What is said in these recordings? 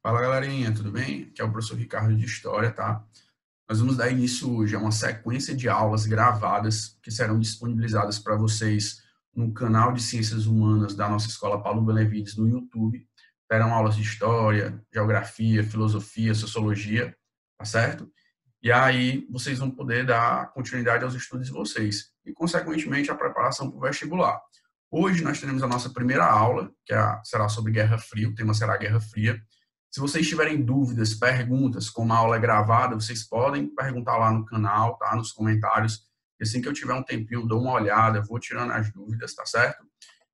Fala galerinha, tudo bem? Aqui é o professor Ricardo de História, tá? Nós vamos dar início hoje a uma sequência de aulas gravadas que serão disponibilizadas para vocês no canal de Ciências Humanas da nossa escola Paulo Benevides no YouTube. Terão aulas de História, Geografia, Filosofia, Sociologia, tá certo? E aí vocês vão poder dar continuidade aos estudos de vocês e, consequentemente, a preparação para o vestibular. Hoje nós teremos a nossa primeira aula, será sobre Guerra Fria, o tema será Guerra Fria. Se vocês tiverem dúvidas, perguntas, como a aula é gravada, vocês podem perguntar lá no canal, tá? Nos comentários. E assim que eu tiver um tempinho, eu dou uma olhada, vou tirando as dúvidas, tá certo?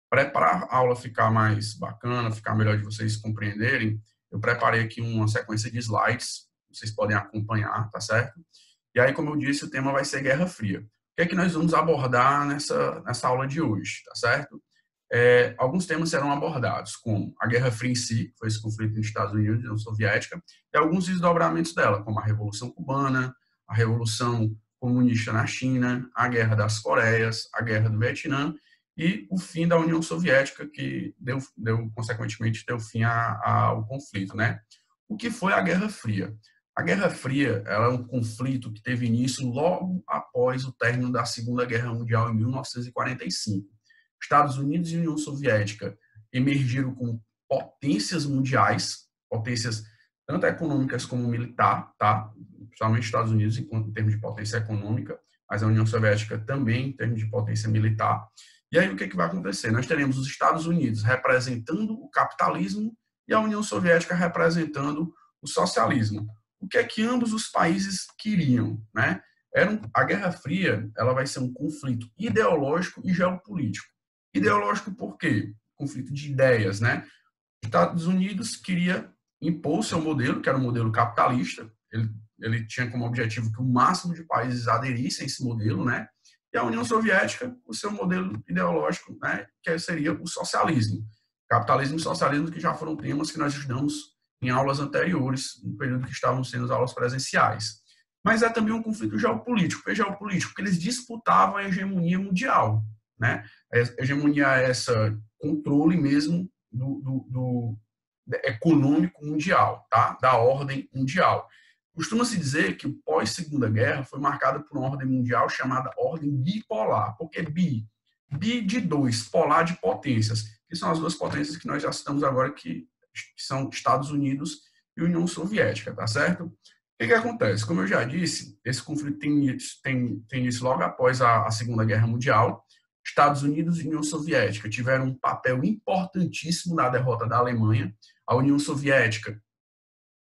Para a aula ficar mais bacana, ficar melhor de vocês compreenderem, eu preparei aqui uma sequência de slides, vocês podem acompanhar, tá certo? E aí, como eu disse, o tema vai ser Guerra Fria. O que é que nós vamos abordar nessa aula de hoje, tá certo? Alguns temas serão abordados, como a Guerra Fria em si, que foi esse conflito entre Estados Unidos e União Soviética, e alguns desdobramentos dela, como a Revolução Cubana, a Revolução Comunista na China, a Guerra das Coreias, a Guerra do Vietnã e o fim da União Soviética, que consequentemente, deu fim ao conflito, né? O que foi a Guerra Fria? A Guerra Fria ela é um conflito que teve início logo após o término da Segunda Guerra Mundial, em 1945. Estados Unidos e União Soviética emergiram como potências mundiais, potências tanto econômicas como militar, tá? Principalmente Estados Unidos em termos de potência econômica, mas a União Soviética também em termos de potência militar. E aí o que vai acontecer? Nós teremos os Estados Unidos representando o capitalismo e a União Soviética representando o socialismo. O que é que ambos os países queriam, né? A Guerra Fria, ela vai ser um conflito ideológico e geopolítico. Ideológico por quê? Conflito de ideias, né? Os Estados Unidos queria impor o seu modelo, que era um modelo capitalista. Ele tinha como objetivo que o máximo de países aderissem a esse modelo, né? E a União Soviética, o seu modelo ideológico, né, que seria o socialismo. Capitalismo e socialismo, que já foram temas que nós estudamos em aulas anteriores, no período que estavam sendo as aulas presenciais. Mas é também um conflito geopolítico. Por que geopolítico? Porque eles disputavam a hegemonia mundial, né? A hegemonia é essa controle mesmo do econômico mundial, tá? Da ordem mundial. Costuma-se dizer que o pós-Segunda Guerra foi marcado por uma ordem mundial chamada ordem bipolar. Por que bi? Bi de dois, polar de potências, que são as duas potências que nós já citamos agora, que são Estados Unidos e União Soviética, tá certo? O que acontece? Como eu já disse, esse conflito tem início logo após a Segunda Guerra Mundial. Estados Unidos e União Soviética tiveram um papel importantíssimo na derrota da Alemanha. A União Soviética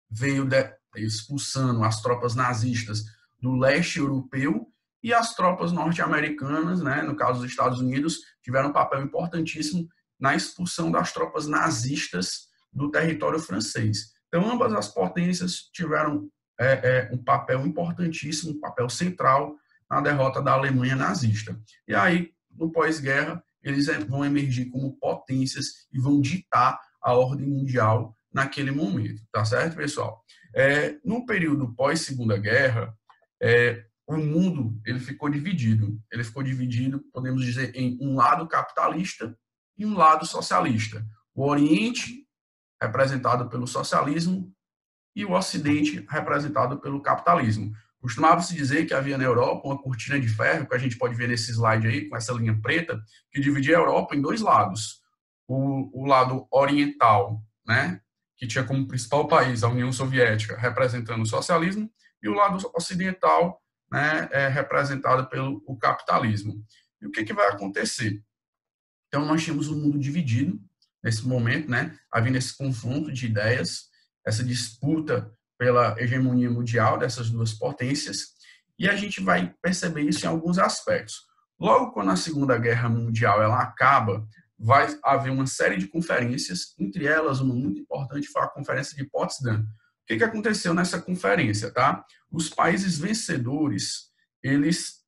veio expulsando as tropas nazistas do leste europeu e as tropas norte-americanas, né, no caso dos Estados Unidos, tiveram um papel importantíssimo na expulsão das tropas nazistas do território francês. Então, ambas as potências tiveram um papel importantíssimo, um papel central na derrota da Alemanha nazista. E aí, no pós-guerra, eles vão emergir como potências e vão ditar a ordem mundial naquele momento, tá certo, pessoal? No período pós-Segunda Guerra, o mundo ele ficou dividido. Ele ficou dividido, podemos dizer, em um lado capitalista e um lado socialista. O Oriente, representado pelo socialismo, e o Ocidente, representado pelo capitalismo. Costumava-se dizer que havia na Europa uma cortina de ferro, que a gente pode ver nesse slide aí, com essa linha preta, que dividia a Europa em dois lados. O lado oriental, né, que tinha como principal país a União Soviética, representando o socialismo, e o lado ocidental, né, representado pelo capitalismo. E o que vai acontecer? Então, nós tínhamos um mundo dividido nesse momento, né, havendo esse confronto de ideias, essa disputa pela hegemonia mundial dessas duas potências, e a gente vai perceber isso em alguns aspectos. Logo quando a Segunda Guerra Mundial ela acaba, vai haver uma série de conferências, entre elas uma muito importante foi a Conferência de Potsdam. O que aconteceu nessa conferência, tá? Os países vencedores, eles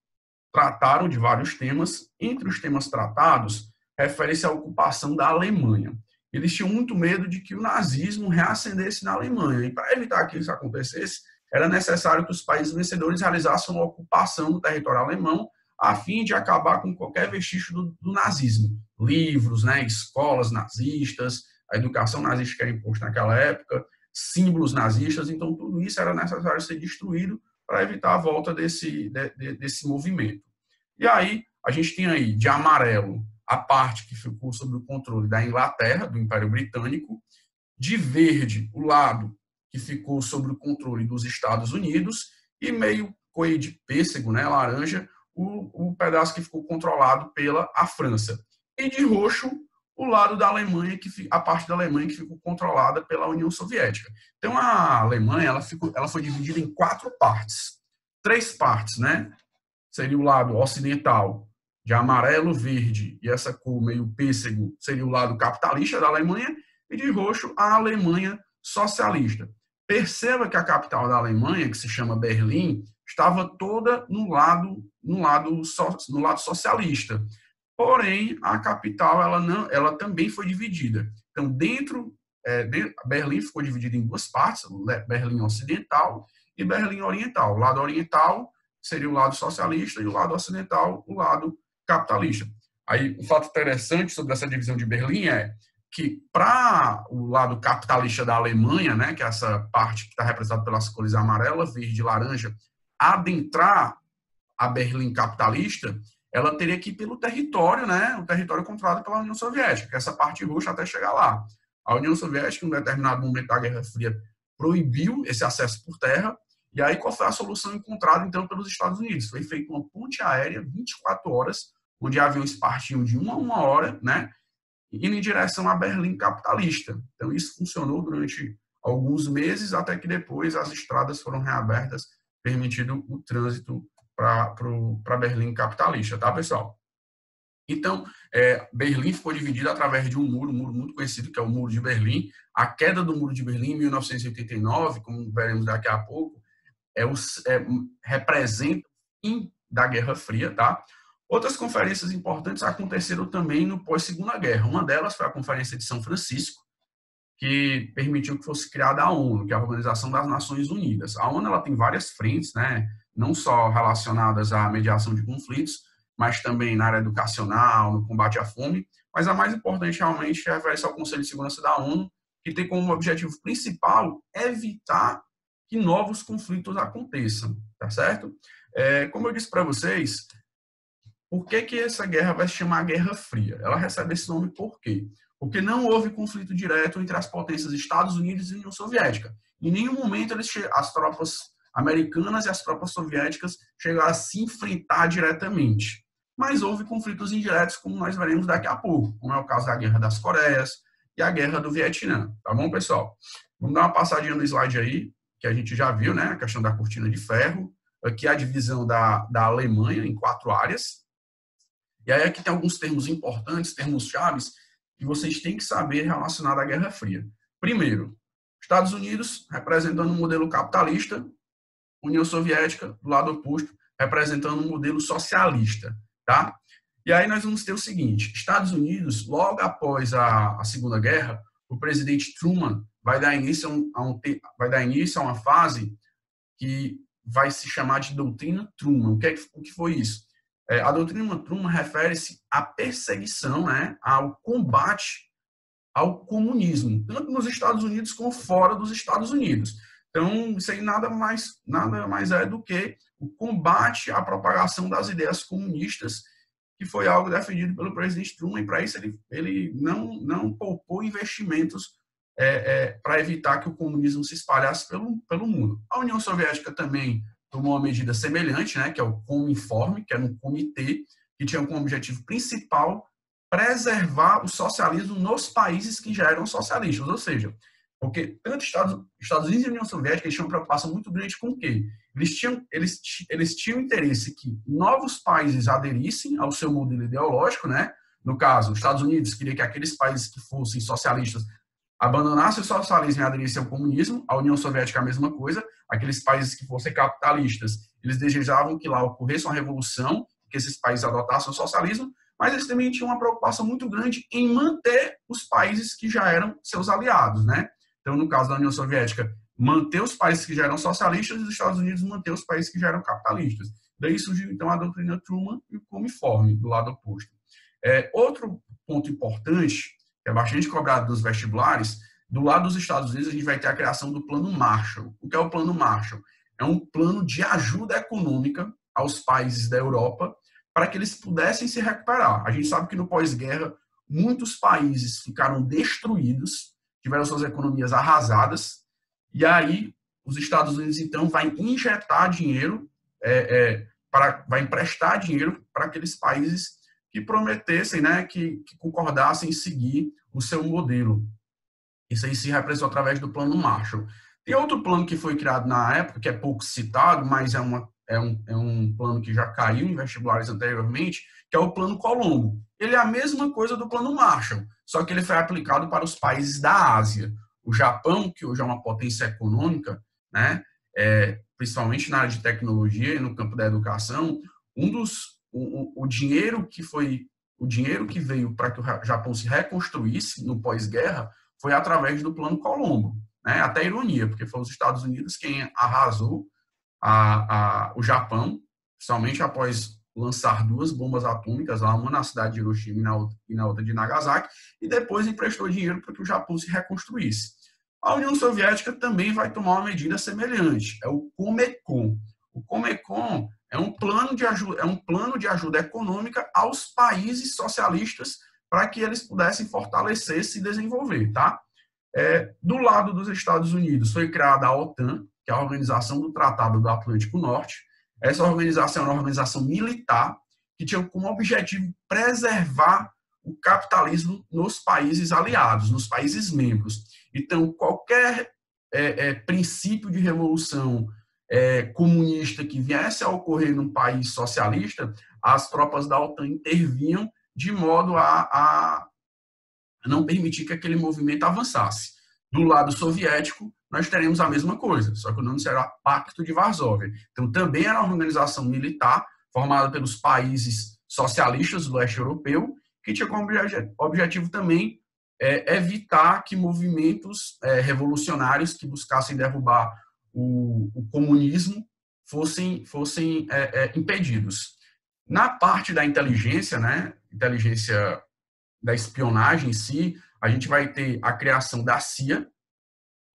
trataram de vários temas. Entre os temas tratados, refere-se à ocupação da Alemanha. Eles tinham muito medo de que o nazismo reacendesse na Alemanha. E para evitar que isso acontecesse, era necessário que os países vencedores realizassem uma ocupação do território alemão a fim de acabar com qualquer vestígio do nazismo. Livros, né, escolas nazistas, a educação nazista que era imposta naquela época, símbolos nazistas, então tudo isso era necessário ser destruído para evitar a volta desse movimento. E aí, a gente tem aí, de amarelo, a parte que ficou sob o controle da Inglaterra, do Império Britânico, de verde, o lado que ficou sob o controle dos Estados Unidos, e meio cor de pêssego, né, laranja, o pedaço que ficou controlado pela a França. E de roxo, o lado da Alemanha, a parte da Alemanha que ficou controlada pela União Soviética. Então, a Alemanha ela foi dividida em 4 partes. 3 partes, né? Seria o lado ocidental, de amarelo, verde, e essa cor meio pêssego seria o lado capitalista da Alemanha, e de roxo, a Alemanha socialista. Perceba que a capital da Alemanha, que se chama Berlim, estava toda no lado socialista. Porém, a capital ela também foi dividida. Então, Berlim ficou dividida em 2 partes, Berlim Ocidental e Berlim Oriental. O lado oriental seria o lado socialista e o lado ocidental, o lado capitalista. Aí, um fato interessante sobre essa divisão de Berlim é que, para o lado capitalista da Alemanha, né, que é essa parte que está representada pelas cores amarela, verde e laranja, adentrar a Berlim capitalista, ela teria que ir pelo território, né, o território controlado pela União Soviética, que é essa parte roxa até chegar lá. A União Soviética, em um determinado momento da Guerra Fria, proibiu esse acesso por terra. E aí, qual foi a solução encontrada, então, pelos Estados Unidos? Foi feita uma ponte aérea, 24 horas, onde aviões partiam de 1 a 1 hora, né, indo em direção a Berlim capitalista. Então, isso funcionou durante alguns meses, até que depois as estradas foram reabertas, permitindo o trânsito para Berlim capitalista, tá, pessoal? Então, Berlim ficou dividida através de um muro muito conhecido, que é o Muro de Berlim. A queda do Muro de Berlim em 1989, como veremos daqui a pouco, representa o fim da Guerra Fria, tá? Outras conferências importantes aconteceram também no pós-Segunda Guerra. Uma delas foi a Conferência de São Francisco, que permitiu que fosse criada a ONU, que é a Organização das Nações Unidas. A ONU ela tem várias frentes, né? Não só relacionadas à mediação de conflitos, mas também na área educacional, no combate à fome. Mas a mais importante realmente refere-se ao Conselho de Segurança da ONU, que tem como objetivo principal evitar que novos conflitos aconteçam, tá certo? Como eu disse para vocês, por que essa guerra vai se chamar Guerra Fria? Ela recebe esse nome por quê? Porque não houve conflito direto entre as potências Estados Unidos e União Soviética. Em nenhum momento as tropas americanas e as tropas soviéticas chegaram a se enfrentar diretamente. Mas houve conflitos indiretos, como nós veremos daqui a pouco, como é o caso da Guerra das Coreias e a Guerra do Vietnã. Tá bom, pessoal? Vamos dar uma passadinha no slide aí, que a gente já viu, né? A questão da cortina de ferro. Aqui a divisão da Alemanha em 4 áreas. E aí aqui tem alguns termos importantes, termos chaves, que vocês têm que saber relacionado à Guerra Fria. Primeiro, Estados Unidos representando um modelo capitalista, União Soviética, do lado oposto, representando um modelo socialista, tá? E aí nós vamos ter o seguinte, Estados Unidos, logo após a Segunda Guerra, o presidente Truman vai dar início a uma fase que vai se chamar de doutrina Truman. O que foi isso? A doutrina Truman refere-se à perseguição, né, ao combate ao comunismo, tanto nos Estados Unidos como fora dos Estados Unidos. Então, isso aí nada mais é do que o combate à propagação das ideias comunistas, que foi algo defendido pelo presidente Truman, e para isso ele não poupou investimentos para evitar que o comunismo se espalhasse pelo mundo. A União Soviética também tomou uma medida semelhante, né, que é o Cominform, que era um comitê que tinha como objetivo principal preservar o socialismo nos países que já eram socialistas, ou seja, porque tanto Estados Unidos e União Soviética eles tinham uma preocupação muito grande com o quê? Eles tinham interesse que novos países aderissem ao seu modelo ideológico, né? No caso, os Estados Unidos queria que aqueles países que fossem socialistas abandonassem o socialismo e aderissem ao comunismo, a União Soviética a mesma coisa, aqueles países que fossem capitalistas, eles desejavam que lá ocorresse uma revolução, que esses países adotassem o socialismo, mas eles também tinham uma preocupação muito grande em manter os países que já eram seus aliados, né? Então, no caso da União Soviética, manter os países que já eram socialistas e os Estados Unidos manter os países que já eram capitalistas. Daí surgiu, então, a doutrina Truman e o Cominform, do lado oposto. Outro ponto importante, que é bastante cobrado dos vestibulares, Do lado dos Estados Unidos, a gente vai ter a criação do Plano Marshall. O que é o Plano Marshall? É um plano de ajuda econômica aos países da Europa para que eles pudessem se recuperar. A gente sabe que no pós-guerra, muitos países ficaram destruídos, tiveram suas economias arrasadas, e aí os Estados Unidos, então, vai injetar dinheiro, vai emprestar dinheiro para aqueles países que prometessem, né, que concordassem em seguir o seu modelo. Isso aí se representou através do Plano Marshall. Tem outro plano que foi criado na época, que é pouco citado, mas é um plano que já caiu em vestibulares anteriormente, que é o Plano Colombo. Ele é a mesma coisa do Plano Marshall, só que ele foi aplicado para os países da Ásia. O Japão, que hoje é uma potência econômica, né, principalmente na área de tecnologia e no campo da educação, o dinheiro que veio para que o Japão se reconstruísse no pós-guerra foi através do Plano Colombo. Né? Até ironia, porque foi os Estados Unidos quem arrasou o Japão, principalmente após lançar 2 bombas atômicas, uma na cidade de Hiroshima e na outra de Nagasaki, e depois emprestou dinheiro para que o Japão se reconstruísse. A União Soviética também vai tomar uma medida semelhante, é o Comecon. O Comecon é um plano de ajuda econômica aos países socialistas para que eles pudessem fortalecer e se desenvolver, tá? Do lado dos Estados Unidos foi criada a OTAN, que é a Organização do Tratado do Atlântico Norte. Essa organização é uma organização militar que tinha como objetivo preservar o capitalismo nos países aliados, nos países membros. Então, qualquer princípio de revolução comunista que viesse a ocorrer num país socialista, as tropas da OTAN intervinham de modo a não permitir que aquele movimento avançasse. Do lado soviético, nós teremos a mesma coisa, só que o nome será Pacto de Varsóvia. Então, também era uma organização militar formada pelos países socialistas do leste europeu, que tinha como objetivo também evitar que movimentos revolucionários que buscassem derrubar o comunismo fossem impedidos. Na parte da inteligência, né, inteligência da espionagem em si, a gente vai ter a criação da CIA,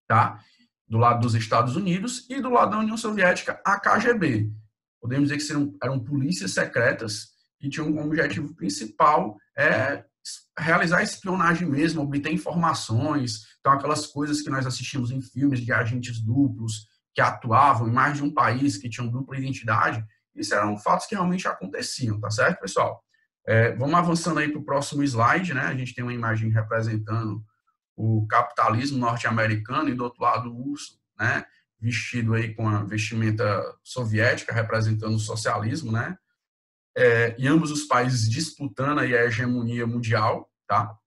tá? Do lado dos Estados Unidos, e do lado da União Soviética, a KGB. Podemos dizer que eram polícias secretas que tinham como objetivo principal realizar espionagem mesmo, obter informações. Então, aquelas coisas que nós assistimos em filmes de agentes duplos que atuavam em mais de um país, que tinham dupla identidade, isso eram fatos que realmente aconteciam, tá certo, pessoal? Vamos avançando aí para o próximo slide, né? A gente tem uma imagem representando o capitalismo norte-americano e do outro lado o urso, né? Vestido aí com a vestimenta soviética, representando o socialismo, né? E ambos os países disputando aí a hegemonia mundial, tá?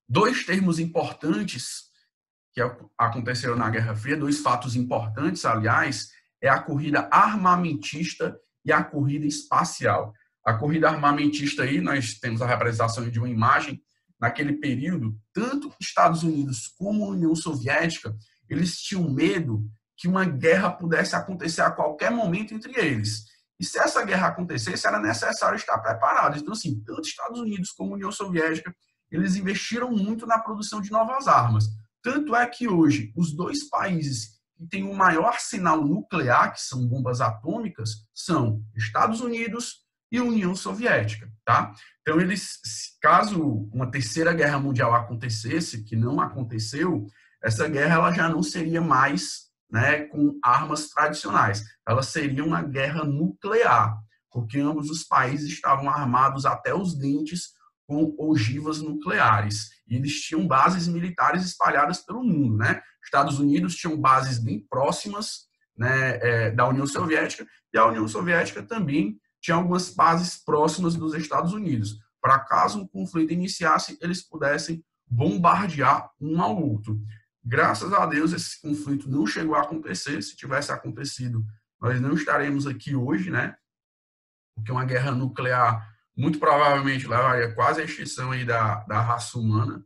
2 termos importantes que aconteceram na Guerra Fria, 2 fatos importantes, aliás, é a corrida armamentista e a corrida espacial. A corrida armamentista aí, nós temos a representação de uma imagem, naquele período, tanto Estados Unidos como a União Soviética, eles tinham medo que uma guerra pudesse acontecer a qualquer momento entre eles. E se essa guerra acontecesse, era necessário estar preparado. Então, assim, tanto Estados Unidos como a União Soviética, eles investiram muito na produção de novas armas. Tanto é que hoje, os 2 países que têm o maior arsenal nuclear, que são bombas atômicas, são Estados Unidos e União Soviética, tá? Então, caso uma terceira guerra mundial acontecesse, que não aconteceu, essa guerra ela já não seria mais, né, com armas tradicionais. Ela seria uma guerra nuclear, porque ambos os países estavam armados até os dentes com ogivas nucleares. E eles tinham bases militares espalhadas pelo mundo, né? Estados Unidos tinham bases bem próximas, né, da União Soviética, e a União Soviética também tinha algumas bases próximas dos Estados Unidos, para caso um conflito iniciasse, eles pudessem bombardear um ao outro. Graças a Deus, esse conflito não chegou a acontecer. Se tivesse acontecido, nós não estaremos aqui hoje, né? Porque uma guerra nuclear muito provavelmente levaria quase à extinção aí da raça humana.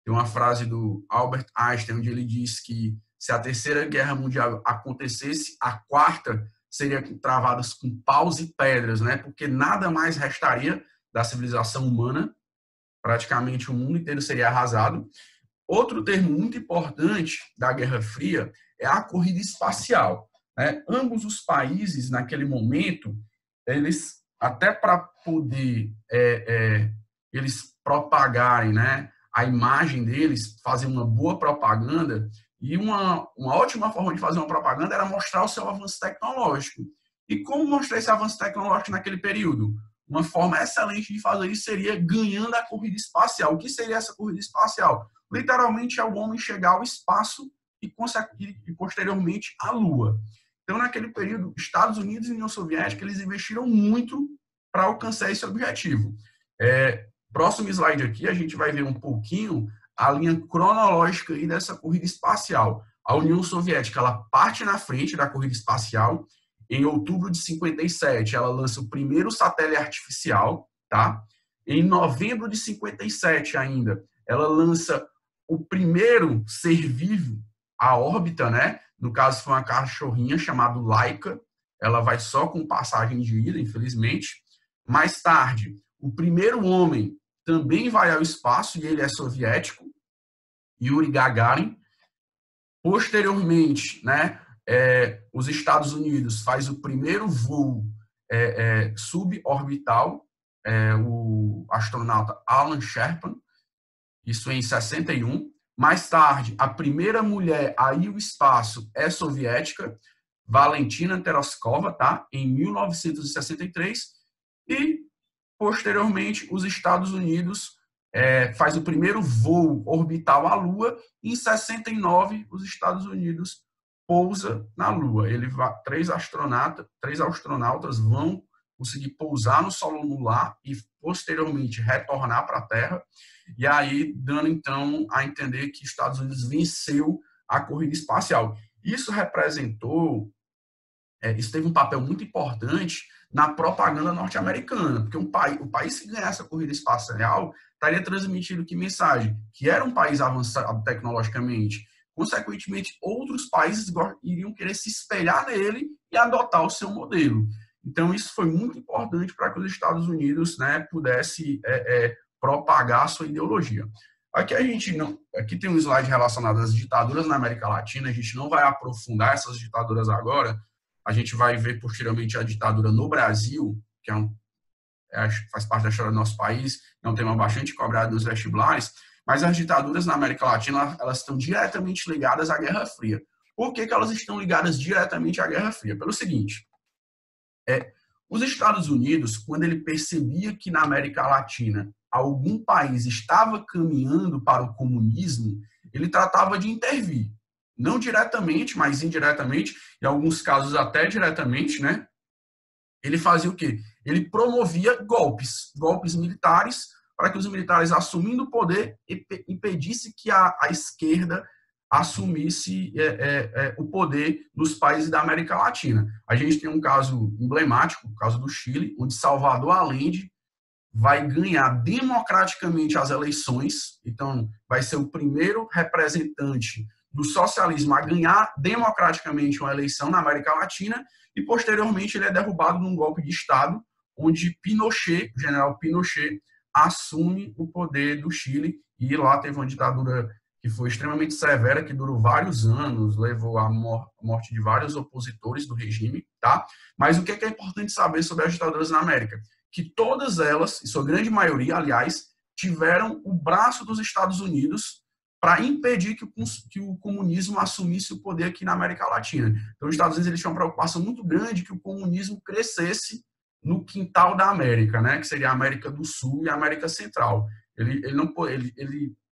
Tem uma frase do Albert Einstein, onde ele diz que se a terceira guerra mundial acontecesse, a quarta seria travada com paus e pedras, né? Porque nada mais restaria da civilização humana. Praticamente o mundo inteiro seria arrasado. Outro termo muito importante da Guerra Fria é a corrida espacial, né? Ambos os países, naquele momento, eles, até para poder eles propagarem, né, a imagem deles, fazer uma boa propaganda, e uma ótima forma de fazer uma propaganda era mostrar o seu avanço tecnológico. E como mostrar esse avanço tecnológico naquele período? Uma forma excelente de fazer isso seria ganhando a corrida espacial. O que seria essa corrida espacial? Literalmente é o homem chegar ao espaço e posteriormente à Lua. Então, naquele período, Estados Unidos e União Soviética, eles investiram muito para alcançar esse objetivo. Próximo slide aqui, a gente vai ver um pouquinho a linha cronológica aí dessa corrida espacial. A União Soviética, ela parte na frente da corrida espacial. Em outubro de 57, ela lança o primeiro satélite artificial, tá? Em novembro de 57 ainda, ela lança o primeiro ser vivo à órbita, né? No caso, foi uma cachorrinha chamada Laika. Ela vai só com passagem de ida, infelizmente. Mais tarde, o primeiro homem também vai ao espaço, e ele é soviético, Yuri Gagarin. Posteriormente, né, os Estados Unidos faz o primeiro voo suborbital, o astronauta Alan Shepard, isso em 61. Mais tarde, a primeira mulher a ir ao espaço é soviética, Valentina Tereshkova, tá? Em 1963. E, posteriormente, os Estados Unidos faz o primeiro voo orbital à Lua. E, em 69, os Estados Unidos pousa na Lua. Três astronautas vão conseguir pousar no solo lunar e, posteriormente, retornar para a Terra. E aí, dando, então, a entender que os Estados Unidos venceu a corrida espacial. Isso representou, isso teve um papel muito importante na propaganda norte-americana, porque o país que ganhasse a corrida espacial estaria transmitindo que mensagem? Que era um país avançado tecnologicamente. Consequentemente, outros países iriam querer se espelhar nele e adotar o seu modelo. Então, isso foi muito importante para que os Estados Unidos, né, pudesse propagar a sua ideologia. Aqui tem um slide relacionado às ditaduras na América Latina. A gente não vai aprofundar essas ditaduras agora. A gente vai ver posteriormente a ditadura no Brasil, que faz parte da história do nosso país, é um tema bastante cobrado nos vestibulares. Mas as ditaduras na América Latina, elas estão diretamente ligadas à Guerra Fria. Por que elas estão ligadas diretamente à Guerra Fria? Pelo seguinte, os Estados Unidos, quando ele percebia que na América Latina algum país estava caminhando para o comunismo, ele tratava de intervir. Não diretamente, mas indiretamente, em alguns casos até diretamente, né? Ele fazia o quê? Ele promovia golpes militares, para que os militares, assumindo o poder, impedisse que a esquerda assumisse o poder nos países da América Latina. A gente tem um caso emblemático, o caso do Chile, onde Salvador Allende vai ganhar democraticamente as eleições. Então, vai ser o primeiro representante do socialismo a ganhar democraticamente uma eleição na América Latina, e posteriormente ele é derrubado num golpe de Estado, onde Pinochet, o general Pinochet, assume o poder do Chile, e lá teve uma ditadura que foi extremamente severa, que durou vários anos, levou à morte de vários opositores do regime, tá? Mas o que é importante saber sobre as ditaduras na América? Que todas elas, em sua grande maioria, aliás, tiveram o braço dos Estados Unidos para impedir que o comunismo assumisse o poder aqui na América Latina. Então, os Estados Unidos eles tinham uma preocupação muito grande que o comunismo crescesse no quintal da América, né, que seria a América do Sul e a América Central.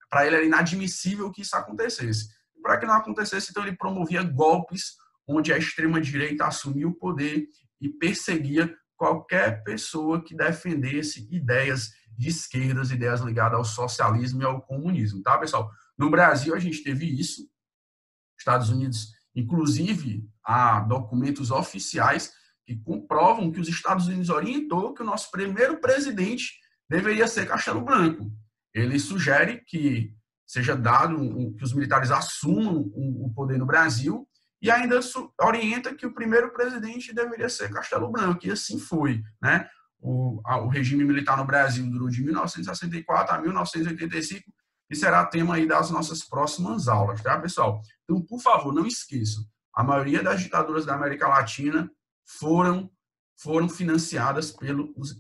Para ele era inadmissível que isso acontecesse. Para que não acontecesse, então ele promovia golpes onde a extrema-direita assumia o poder e perseguia qualquer pessoa que defendesse ideias de esquerdas, ideias ligadas ao socialismo e ao comunismo, tá, pessoal? No Brasil, a gente teve isso. Estados Unidos, inclusive, há documentos oficiais que comprovam que os Estados Unidos orientou que o nosso primeiro presidente deveria ser Castelo Branco. Ele sugere que seja dado, que os militares assumam o poder no Brasil, e ainda orienta que o primeiro presidente deveria ser Castelo Branco, e assim foi, né? O regime militar no Brasil durou de 1964 a 1985, que será tema aí das nossas próximas aulas, tá, pessoal? Então, por favor, não esqueçam, a maioria das ditaduras da América Latina foram financiadas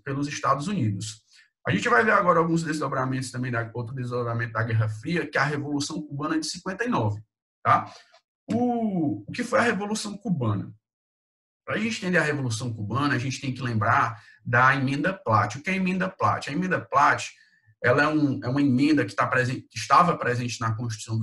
pelos Estados Unidos. A gente vai ver agora alguns desdobramentos também, outro desdobramento da Guerra Fria, que é a Revolução Cubana de 59, tá? O que foi a Revolução Cubana? Para a gente entender a Revolução Cubana, a gente tem que lembrar da Emenda Platt. O que é a Emenda Platt? A Emenda Platt ela é uma emenda que estava presente na Constituição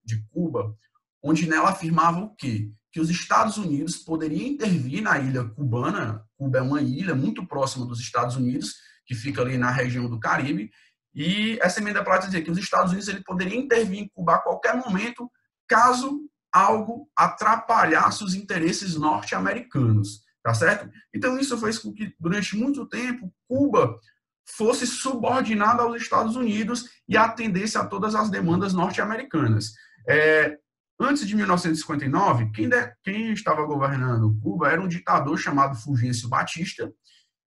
de Cuba, onde nela afirmava o quê? Que os Estados Unidos poderiam intervir na ilha cubana. Cuba é uma ilha muito próxima dos Estados Unidos, que fica ali na região do Caribe, e essa Emenda Platt dizia que os Estados Unidos poderiam intervir em Cuba a qualquer momento, caso algo atrapalhasse os interesses norte-americanos, tá certo? Então, isso fez com que, durante muito tempo, Cuba fosse subordinada aos Estados Unidos e atendesse a todas as demandas norte-americanas. Antes de 1959, quem estava governando Cuba era um ditador chamado Fulgêncio Batista,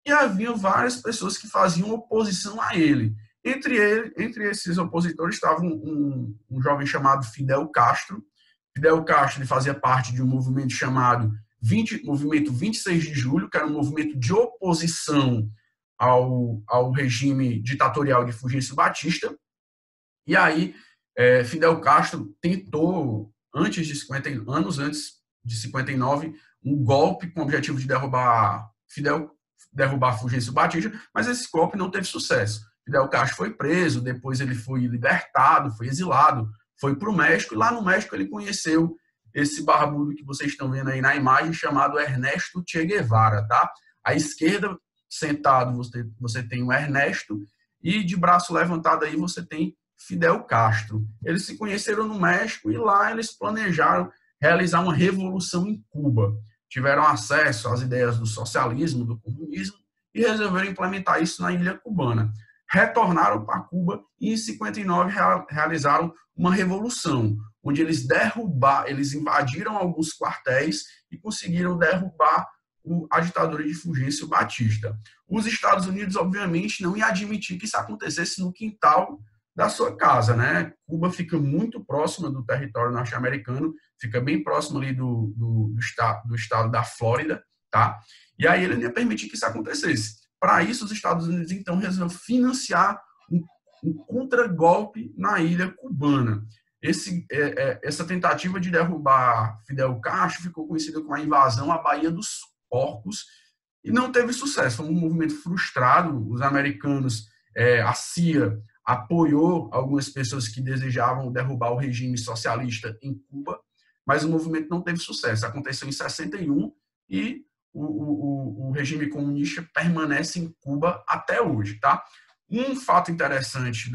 e havia várias pessoas que faziam oposição a ele. Entre esses opositores estava um jovem chamado Fidel Castro. Fidel Castro fazia parte de um movimento chamado Movimento 26 de Julho, que era um movimento de oposição ao regime ditatorial de Fulgêncio Batista. E aí, Fidel Castro tentou, anos antes de 59, um golpe com o objetivo de derrubar Fulgêncio Batista, mas esse golpe não teve sucesso. Fidel Castro foi preso, depois ele foi libertado, foi exilado, foi para o México, e lá no México ele conheceu esse barbudo que vocês estão vendo aí na imagem, chamado Ernesto Che Guevara, tá? À esquerda, sentado, você tem o Ernesto, e de braço levantado aí você tem Fidel Castro. Eles se conheceram no México e lá eles planejaram realizar uma revolução em Cuba. Tiveram acesso às ideias do socialismo, do comunismo, e resolveram implementar isso na ilha cubana. Retornaram para Cuba e em 59 realizaram uma revolução, onde eles invadiram alguns quartéis e conseguiram derrubar a ditadura de Fulgêncio Batista. Os Estados Unidos, obviamente, não iam admitir que isso acontecesse no quintal da sua casa, né? Cuba fica muito próxima do território norte-americano, fica bem próximo ali do estado da Flórida, tá? E aí ele não ia permitir que isso acontecesse. Para isso, os Estados Unidos, então, resolveram financiar um contragolpe na ilha cubana. Essa tentativa de derrubar Fidel Castro ficou conhecida como a invasão à Baía dos Porcos e não teve sucesso. Foi um movimento frustrado. Os americanos, a CIA, apoiou algumas pessoas que desejavam derrubar o regime socialista em Cuba, mas o movimento não teve sucesso. Aconteceu em 61 e o regime comunista permanece em Cuba até hoje, tá? Um fato interessante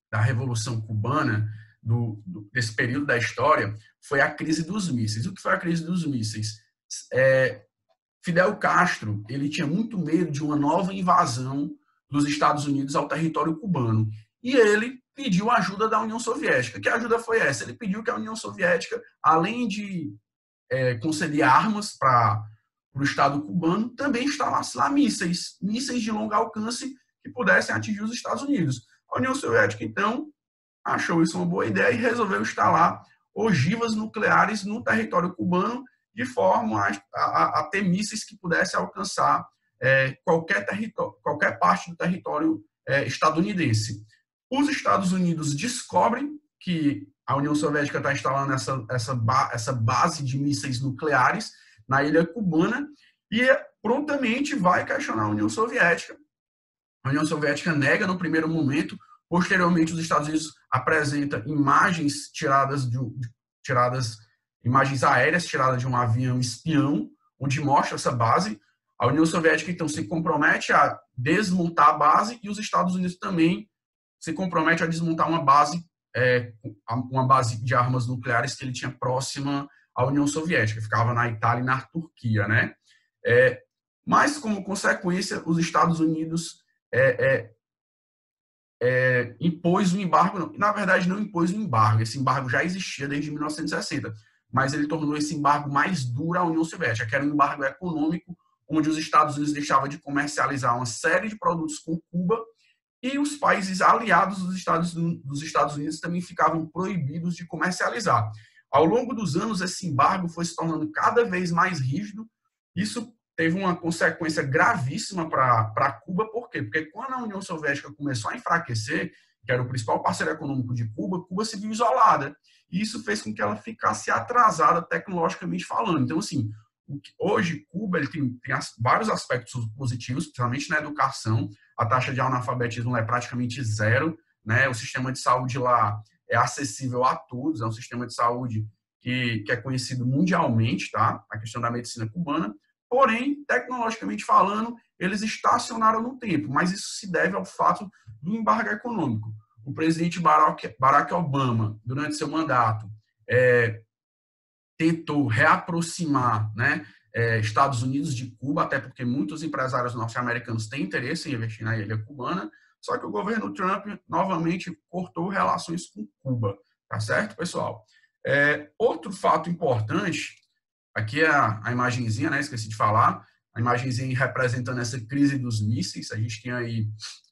da Revolução Cubana, desse período da história, foi a crise dos mísseis. O que foi a crise dos mísseis? Fidel Castro ele tinha muito medo de uma nova invasão dos Estados Unidos ao território cubano. E ele pediu ajuda da União Soviética. Que ajuda foi essa? Ele pediu que a União Soviética, além de conceder armas para o Estado cubano, também instalasse lá mísseis de longo alcance que pudessem atingir os Estados Unidos. A União Soviética, então, achou isso uma boa ideia e resolveu instalar ogivas nucleares no território cubano, de forma a ter mísseis que pudessem alcançar qualquer parte do território estadunidense. Os Estados Unidos descobrem que a União Soviética está instalando essa base de mísseis nucleares na ilha cubana e prontamente vai questionar a União Soviética. A União Soviética nega no primeiro momento, posteriormente os Estados Unidos apresentam imagens imagens aéreas tiradas de um avião espião, onde mostra essa base. A União Soviética, então, se compromete a desmontar a base e os Estados Unidos também se compromete a desmontar uma base de armas nucleares que ele tinha próxima à União Soviética, ficava na Itália e na Turquia, né? Mas, como consequência, os Estados Unidos impôs um embargo, na verdade não impôs um embargo, esse embargo já existia desde 1960, mas ele tornou esse embargo mais duro à União Soviética, que era um embargo econômico, onde os Estados Unidos deixavam de comercializar uma série de produtos com Cuba e os países aliados dos Estados Unidos também ficavam proibidos de comercializar. Ao longo dos anos, esse embargo foi se tornando cada vez mais rígido. Isso teve uma consequência gravíssima para Cuba. Por quê? Porque quando a União Soviética começou a enfraquecer, que era o principal parceiro econômico de Cuba, Cuba se viu isolada. E isso fez com que ela ficasse atrasada tecnologicamente falando. Então, assim, hoje Cuba ele tem vários aspectos positivos, principalmente na educação. A taxa de analfabetismo é praticamente zero, né? O sistema de saúde lá é acessível a todos, é um sistema de saúde que é conhecido mundialmente, tá? A questão da medicina cubana. Porém, tecnologicamente falando, eles estacionaram no tempo, mas isso se deve ao fato do embargo econômico. O presidente Barack Obama, durante seu mandato, tentou reaproximar, né, Estados Unidos de Cuba, até porque muitos empresários norte-americanos têm interesse em investir na ilha cubana, só que o governo Trump novamente cortou relações com Cuba, tá certo, pessoal? Outro fato importante, aqui é a imagenzinha, né, esqueci de falar, a imagenzinha representando essa crise dos mísseis. A gente tem aí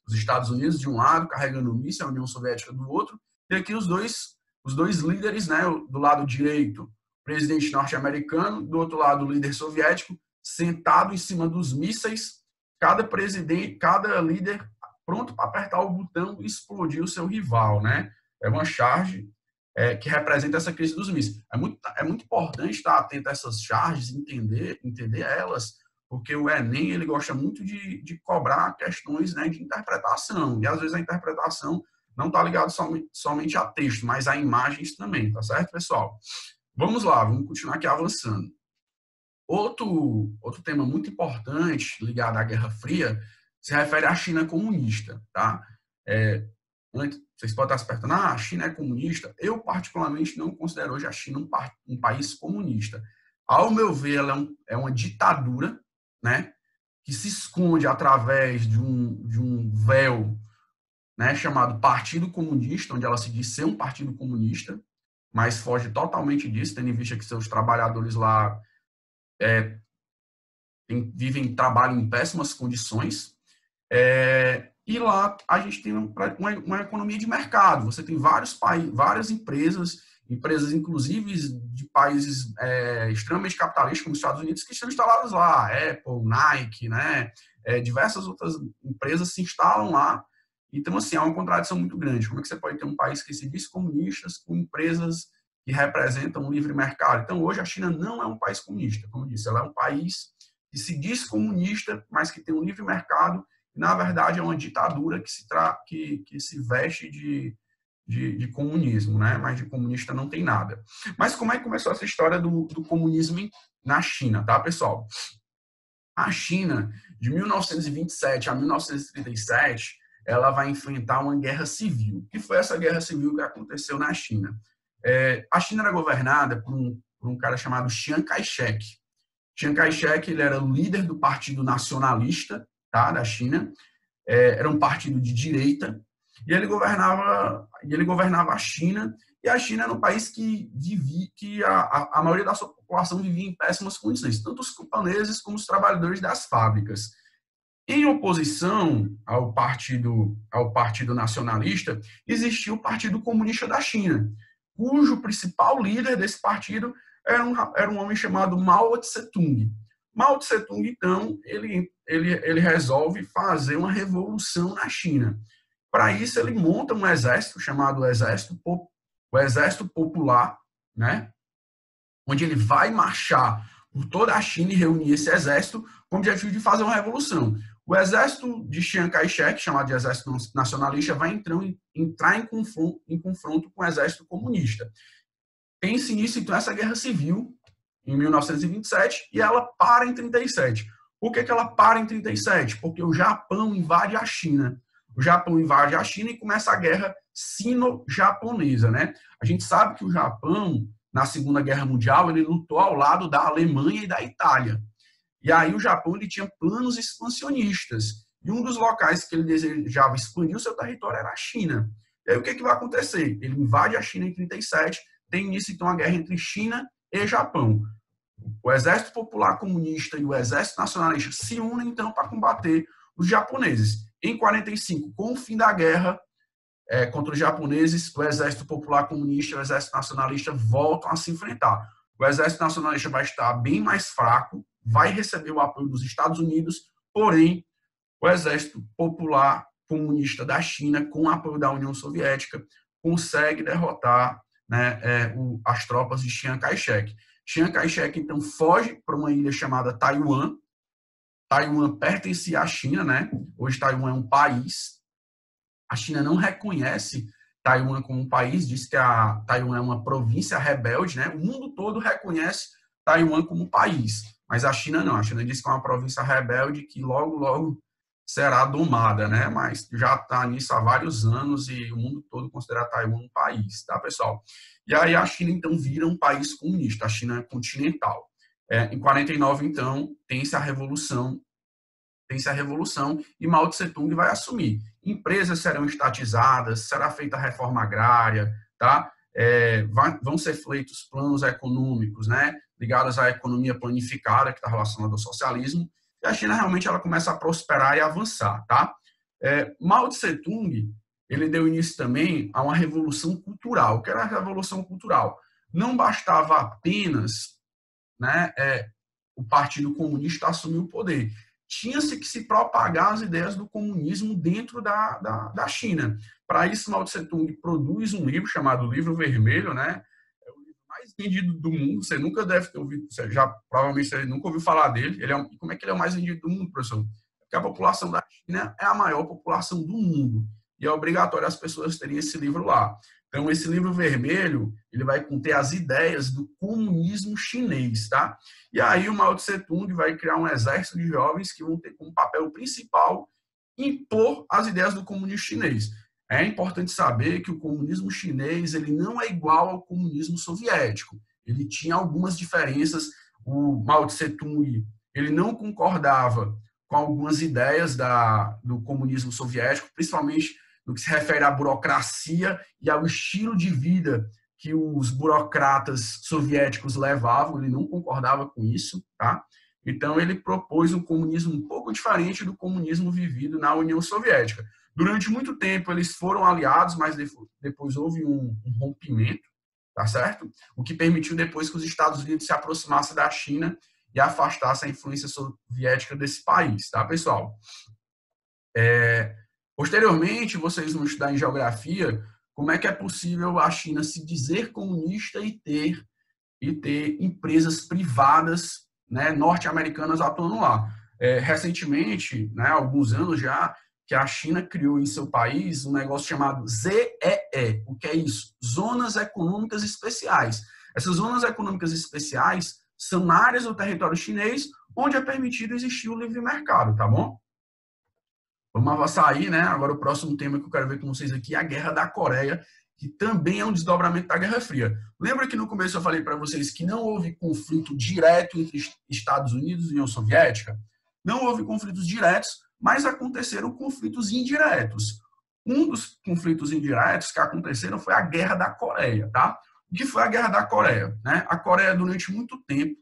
os Estados Unidos de um lado carregando o míssil, a União Soviética do outro, e aqui os dois líderes, né, do lado direito, presidente norte-americano, do outro lado o líder soviético, sentado em cima dos mísseis, cada líder pronto para apertar o botão e explodir o seu rival, né? É uma charge que representa essa crise dos mísseis. É muito importante estar atento a essas charges, entender elas, porque o Enem ele gosta muito de cobrar questões, né, de interpretação, e às vezes a interpretação não está ligada somente a texto, mas a imagens também, tá certo, pessoal? Vamos lá, vamos continuar aqui avançando. Outro tema muito importante ligado à Guerra Fria se refere à China comunista, tá? Vocês podem estar se perguntando, a China é comunista? Eu, particularmente, não considero hoje a China um país comunista. Ao meu ver, ela é uma ditadura, né, que se esconde através de um véu, né, chamado Partido Comunista, onde ela se diz ser um partido comunista, mas foge totalmente disso, tendo em vista que seus trabalhadores lá trabalham em péssimas condições. E lá a gente tem uma economia de mercado. Você tem várias empresas inclusive de países extremamente capitalistas, como os Estados Unidos, que estão instaladas lá. Apple, Nike, né? Diversas outras empresas se instalam lá. Então, assim, é uma contradição muito grande. Como é que você pode ter um país que se diz comunista com empresas que representam o livre mercado? Então, hoje a China não é um país comunista, como eu disse. Ela é um país que se diz comunista, mas que tem um livre mercado. Na verdade, é uma ditadura que se veste de comunismo, né? Mas de comunista não tem nada. Mas como é que começou essa história do comunismo na China, tá, pessoal? A China, de 1927 a 1937, ela vai enfrentar uma guerra civil. Que foi essa guerra civil que aconteceu na China? A China era governada por um cara chamado Chiang Kai-shek. Chiang Kai-shek ele era o líder do Partido Nacionalista, tá, da China. Era um partido de direita e ele governava a China. E a China era um país que a maioria da sua população vivia em péssimas condições, tanto os camponeses como os trabalhadores das fábricas. Em oposição ao partido nacionalista, existia o Partido Comunista da China, cujo principal líder desse partido era um homem chamado Mao Tse-tung. Mao Tse-tung, então, ele resolve fazer uma revolução na China. Para isso, ele monta um exército chamado Exército Popular, né? Onde ele vai marchar por toda a China e reunir esse exército com o objetivo de fazer uma revolução. O exército de Chiang Kai-shek, chamado de Exército Nacionalista, vai entrar em confronto com o exército comunista. Tem-se início, então, essa guerra civil em 1927 e ela para em 37. Por que ela para em 37? Porque o Japão invade a China. O Japão invade a China e começa a guerra sino-japonesa, né? A gente sabe que o Japão, na Segunda Guerra Mundial, ele lutou ao lado da Alemanha e da Itália. E aí o Japão ele tinha planos expansionistas. E um dos locais que ele desejava expandir o seu território era a China. E aí o que vai acontecer? Ele invade a China em 37, tem início então a guerra entre China e Japão. O Exército Popular Comunista e o Exército Nacionalista se unem então para combater os japoneses. Em 45, com o fim da guerra contra os japoneses, o Exército Popular Comunista e o Exército Nacionalista voltam a se enfrentar. O Exército Nacionalista vai estar bem mais fraco, vai receber o apoio dos Estados Unidos, porém, o Exército Popular Comunista da China, com o apoio da União Soviética, consegue derrotar, né, as tropas de Chiang Kai-shek. Chiang Kai-shek, então, foge para uma ilha chamada Taiwan. Taiwan pertencia à China, né? Hoje Taiwan é um país. A China não reconhece Taiwan como um país, diz que a Taiwan é uma província rebelde, né? O mundo todo reconhece Taiwan como país, mas a China não. A China diz que é uma província rebelde que logo, logo será domada, né? Mas já está nisso há vários anos e o mundo todo considera Taiwan um país, tá, pessoal? E aí a China, então, vira um país comunista, a China continental. Em 49, então, tem-se a Revolução e Mao Tse-tung vai assumir. Empresas serão estatizadas, será feita a reforma agrária, tá? Vão ser feitos planos econômicos, né, ligados à economia planificada, que está relacionada ao socialismo, e a China realmente ela começa a prosperar e avançar, tá? Mao Tse-tung, ele deu início também a uma revolução cultural. O que era a revolução cultural? Não bastava apenas, né, o Partido Comunista assumir o poder. Tinha-se que se propagar as ideias do comunismo dentro da China. Para isso, Mao Tse-tung produz um livro chamado Livro Vermelho, né? É o livro mais vendido do mundo. Você nunca deve ter ouvido, provavelmente você nunca ouviu falar dele. Como é que ele é o mais vendido do mundo, professor? Porque a população da China é a maior população do mundo. E é obrigatório as pessoas terem esse livro lá. Então, esse livro vermelho, ele vai conter as ideias do comunismo chinês, tá? E aí o Mao Tse-tung vai criar um exército de jovens que vão ter como papel principal impor as ideias do comunismo chinês. É importante saber que o comunismo chinês ele não é igual ao comunismo soviético. Ele tinha algumas diferenças. O Mao Tse-tung ele não concordava com algumas ideias do comunismo soviético, principalmente no que se refere à burocracia e ao estilo de vida que os burocratas soviéticos levavam, ele não concordava com isso, tá? Então ele propôs um comunismo um pouco diferente do comunismo vivido na União Soviética. Durante muito tempo eles foram aliados, mas depois houve um rompimento, tá certo? O que permitiu depois que os Estados Unidos se aproximassem da China e afastassem a influência soviética desse país, tá, pessoal? Posteriormente, vocês vão estudar em geografia como é que é possível a China se dizer comunista e ter empresas privadas, né, norte-americanas atuando lá. Recentemente, né, há alguns anos já, que a China criou em seu país um negócio chamado ZEE. O que é isso? Zonas Econômicas Especiais. Essas zonas econômicas especiais são áreas do território chinês onde é permitido existir o livre mercado, tá bom? Vamos avançar aí, né? Agora o próximo tema que eu quero ver com vocês aqui é a Guerra da Coreia, que também é um desdobramento da Guerra Fria. Lembra que no começo eu falei para vocês que não houve conflito direto entre Estados Unidos e União Soviética? Não houve conflitos diretos, mas aconteceram conflitos indiretos. Um dos conflitos indiretos que aconteceram foi a Guerra da Coreia, tá? O que foi a Guerra da Coreia? Né? A Coreia, durante muito tempo,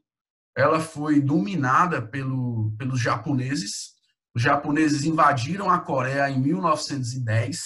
ela foi dominada pelos japoneses. Os japoneses invadiram a Coreia em 1910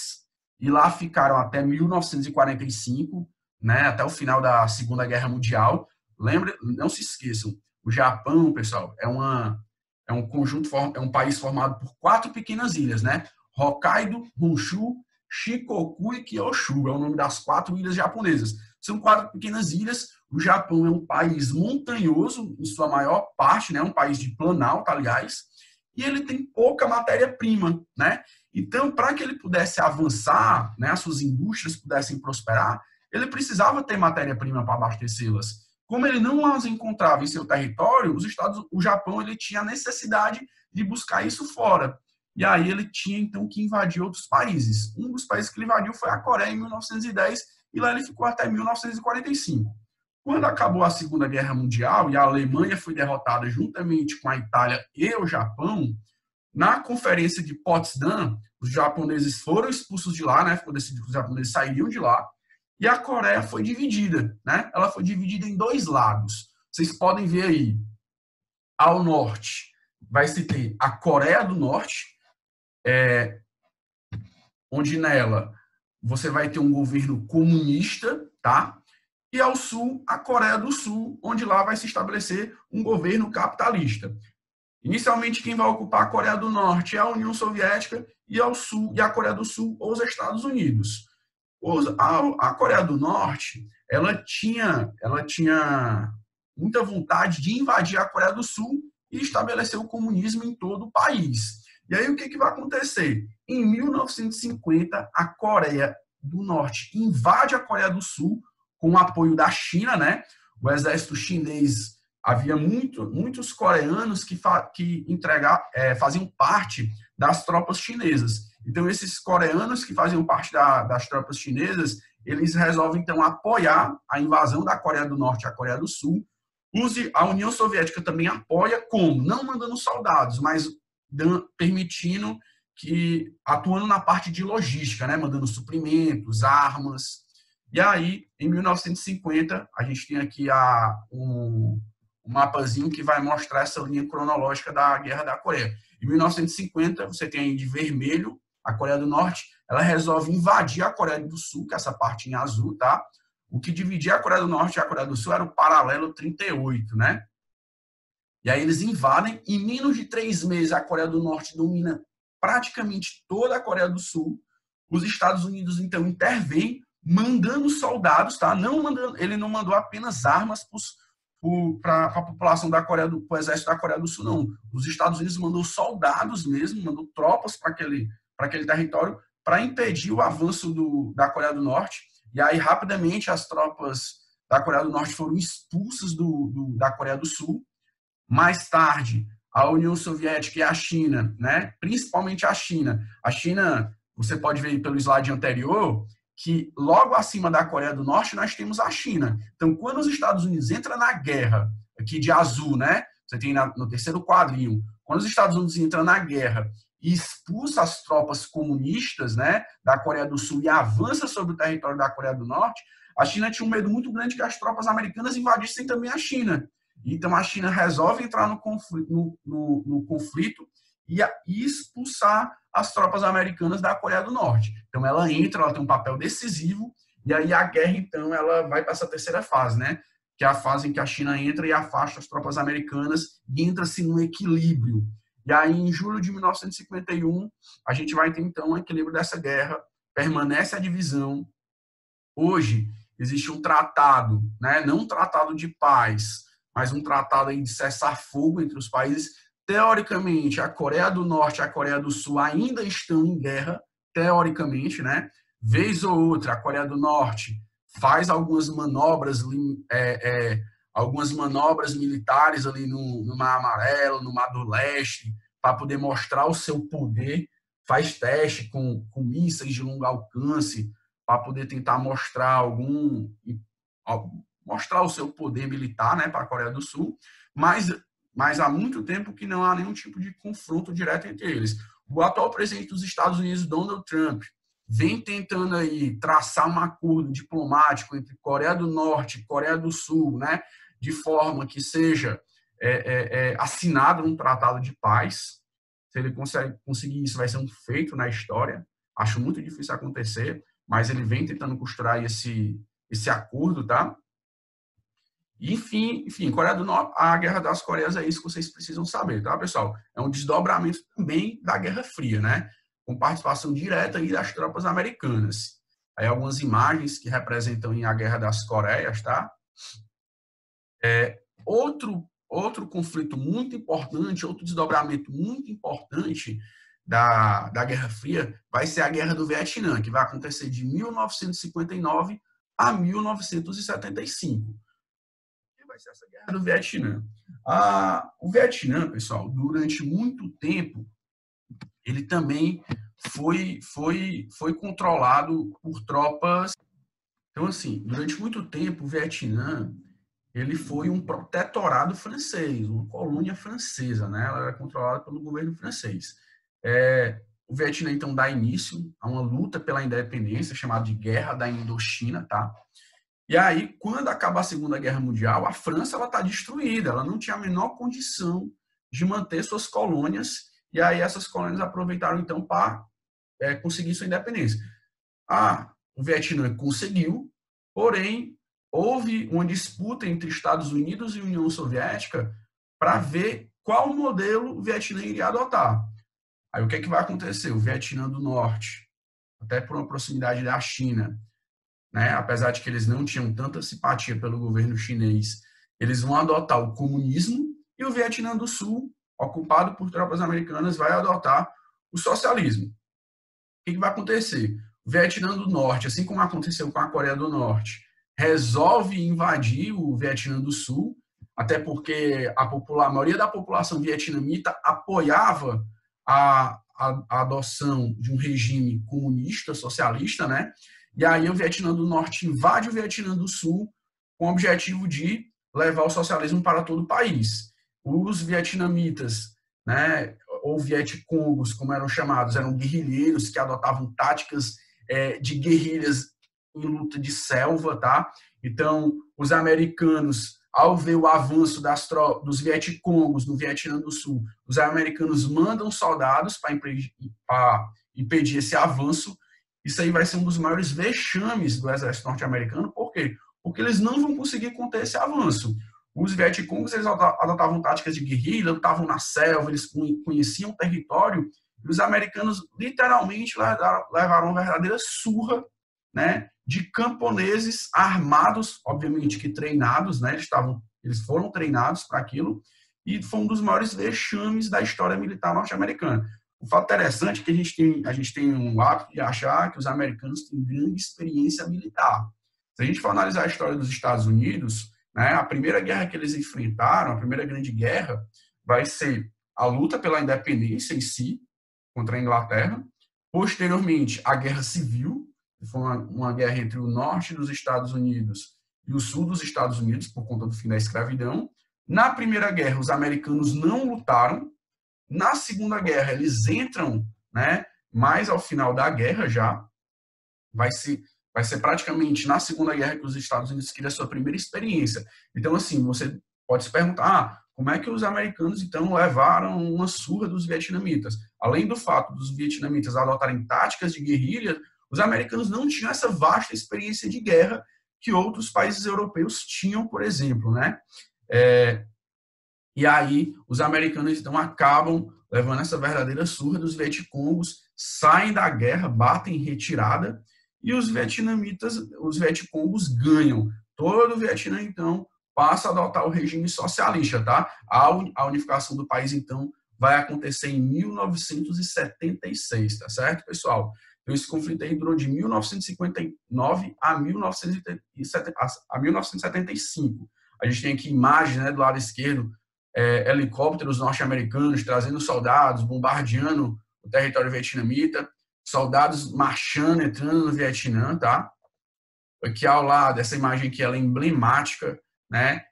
e lá ficaram até 1945, né, até o final da Segunda Guerra Mundial. Lembre, não se esqueçam, o Japão, pessoal, é um país formado por 4 pequenas ilhas, né? Hokkaido, Honshu, Shikoku e Kyushu, é o nome das 4 ilhas japonesas. São 4 pequenas ilhas. O Japão é um país montanhoso, em sua maior parte, né? Um país de planalto, aliás, e ele tem pouca matéria-prima, né? Então, para que ele pudesse avançar, né, as suas indústrias pudessem prosperar, ele precisava ter matéria-prima para abastecê-las. Como ele não as encontrava em seu território, o Japão ele tinha a necessidade de buscar isso fora. E aí ele tinha, então, que invadir outros países. Um dos países que ele invadiu foi a Coreia em 1910, e lá ele ficou até 1945. Quando acabou a Segunda Guerra Mundial e a Alemanha foi derrotada juntamente com a Itália e o Japão, na Conferência de Potsdam, os japoneses foram expulsos de lá, né? Ficou decidido que os japoneses sairiam de lá, e a Coreia foi dividida, né? Ela foi dividida em 2 lados. Vocês podem ver aí, ao norte vai se ter a Coreia do Norte, onde nela você vai ter um governo comunista, tá? E ao sul, a Coreia do Sul, onde lá vai se estabelecer um governo capitalista. Inicialmente, quem vai ocupar a Coreia do Norte é a União Soviética e ao sul e a Coreia do Sul os Estados Unidos. A Coreia do Norte, ela tinha muita vontade de invadir a Coreia do Sul e estabelecer o comunismo em todo o país. E aí o que vai acontecer? Em 1950, a Coreia do Norte invade a Coreia do Sul com o apoio da China, né? O exército chinês, havia muitos coreanos que faziam parte das tropas chinesas. Então, esses coreanos que faziam parte das tropas chinesas, eles resolvem, então, apoiar a invasão da Coreia do Norte à Coreia do Sul. A União Soviética também apoia, como? Não mandando soldados, mas permitindo que, atuando na parte de logística, né? Mandando suprimentos, armas. E aí, em 1950, a gente tem aqui um mapazinho que vai mostrar essa linha cronológica da Guerra da Coreia. Em 1950, você tem aí de vermelho a Coreia do Norte, ela resolve invadir a Coreia do Sul, que é essa parte em azul, tá? O que dividia a Coreia do Norte e a Coreia do Sul era o paralelo 38, né? E aí eles invadem, em menos de 3 meses a Coreia do Norte domina praticamente toda a Coreia do Sul. Os Estados Unidos, então, intervêm, mandando soldados, tá? Ele não mandou apenas armas para a população da Coreia do para o exército da Coreia do Sul, não. Os Estados Unidos mandou soldados mesmo, mandou tropas para aquele território para impedir o avanço da Coreia do Norte. E aí, rapidamente, as tropas da Coreia do Norte foram expulsas da Coreia do Sul. Mais tarde, a União Soviética e a China, né? Principalmente a China. A China, você pode ver pelo slide anterior, que logo acima da Coreia do Norte nós temos a China. Então, quando os Estados Unidos entram na guerra, aqui de azul, né? Você tem no terceiro quadrinho, quando os Estados Unidos entram na guerra e expulsa as tropas comunistas, né, da Coreia do Sul e avança sobre o território da Coreia do Norte, a China tinha um medo muito grande que as tropas americanas invadissem também a China. Então, a China resolve entrar no conflito e expulsar as tropas americanas da Coreia do Norte. Então, ela entra, ela tem um papel decisivo, e aí a guerra, então, ela vai para essa terceira fase, né? Que é a fase em que a China entra e afasta as tropas americanas e entra-se num equilíbrio. E aí, em julho de 1951, a gente vai ter, então, um equilíbrio dessa guerra, permanece a divisão. Hoje, existe um tratado, né? Não um tratado de paz, mas um tratado aí de cessar-fogo entre os países. Teoricamente, a Coreia do Norte e a Coreia do Sul ainda estão em guerra, teoricamente, né? Vez ou outra, a Coreia do Norte faz algumas manobras militares ali no Mar Amarelo, no Mar do Leste, para poder mostrar o seu poder, faz teste com mísseis de longo alcance, para poder tentar mostrar o seu poder militar, né, para a Coreia do Sul, mas há muito tempo que não há nenhum tipo de confronto direto entre eles. O atual presidente dos Estados Unidos, Donald Trump, vem tentando aí traçar um acordo diplomático entre Coreia do Norte e Coreia do Sul, né, de forma que seja assinado um tratado de paz. Se ele conseguir isso, vai ser um feito na história. Acho muito difícil acontecer, mas ele vem tentando costurar esse acordo, tá? Enfim, Coreia do Norte, a Guerra das Coreias é isso que vocês precisam saber, tá, pessoal? É um desdobramento também da Guerra Fria, né? Com participação direta aí das tropas americanas. Aí algumas imagens que representam a Guerra das Coreias, tá? Outro conflito muito importante, outro desdobramento muito importante da Guerra Fria vai ser a Guerra do Vietnã, que vai acontecer de 1959 a 1975. Vai ser essa Guerra do Vietnã. O Vietnã, pessoal, durante muito tempo, ele também foi controlado por tropas. Então, assim, durante muito tempo, o Vietnã ele foi um protetorado francês, uma colônia francesa, né? Ela era controlada pelo governo francês. O Vietnã, então, dá início a uma luta pela independência, chamada de Guerra da Indochina, tá? E aí, quando acaba a Segunda Guerra Mundial, a França está destruída, ela não tinha a menor condição de manter suas colônias, e aí essas colônias aproveitaram, então, para conseguir sua independência. O Vietnã conseguiu, porém, houve uma disputa entre Estados Unidos e União Soviética para ver qual modelo o Vietnã iria adotar. Aí o que é que vai acontecer? O Vietnã do Norte, até por uma proximidade da China, né, apesar de que eles não tinham tanta simpatia pelo governo chinês, eles vão adotar o comunismo, e o Vietnã do Sul, ocupado por tropas americanas, vai adotar o socialismo. O que vai acontecer? O Vietnã do Norte, assim como aconteceu com a Coreia do Norte, resolve invadir o Vietnã do Sul, até porque a maioria da população vietnamita apoiava a adoção de um regime comunista, socialista, né? E aí o Vietnã do Norte invade o Vietnã do Sul com o objetivo de levar o socialismo para todo o país. Os vietnamitas, né, ou vietcongos, como eram chamados, eram guerrilheiros que adotavam táticas de guerrilhas em luta de selva, tá? Então, os americanos, ao ver o avanço dos vietcongos no Vietnã do Sul, os americanos mandam soldados para impedir esse avanço. Isso aí vai ser um dos maiores vexames do exército norte-americano. Por quê? Porque eles não vão conseguir conter esse avanço. Os vietcongos, eles adotavam táticas de guerrilha, lutavam na selva, eles conheciam o território, e os americanos literalmente levaram uma verdadeira surra, né, de camponeses armados, obviamente que treinados, né, eles foram treinados para aquilo, e foi um dos maiores vexames da história militar norte-americana. O fato interessante é que a gente tem um hábito de achar que os americanos têm grande experiência militar. Se a gente for analisar a história dos Estados Unidos, né, a primeira guerra que eles enfrentaram, a primeira grande guerra, vai ser a luta pela independência em si, contra a Inglaterra. Posteriormente, a Guerra Civil, que foi uma guerra entre o norte dos Estados Unidos e o sul dos Estados Unidos, por conta do fim da escravidão. Na Primeira Guerra, os americanos não lutaram. Na Segunda Guerra, eles entram, né, mais ao final da guerra já. Vai ser praticamente na Segunda Guerra que os Estados Unidos queriam a sua primeira experiência. Então, assim, você pode se perguntar, como é que os americanos, então, levaram uma surra dos vietnamitas? Além do fato dos vietnamitas adotarem táticas de guerrilha, os americanos não tinham essa vasta experiência de guerra que outros países europeus tinham, por exemplo, né? E aí, os americanos, então, acabam levando essa verdadeira surra dos vietcongos, saem da guerra, batem em retirada, e os vietnamitas, os vietcongos ganham. Todo o Vietnã, então, passa a adotar o regime socialista, tá? A unificação do país, então, vai acontecer em 1976, tá certo, pessoal? Então, esse conflito aí durou de 1959 a 1975. A gente tem aqui imagem, né, do lado esquerdo, helicópteros norte-americanos trazendo soldados, bombardeando o território vietnamita, soldados marchando, entrando no Vietnã, tá? Aqui ao lado, essa imagem aqui, ela é emblemática, né?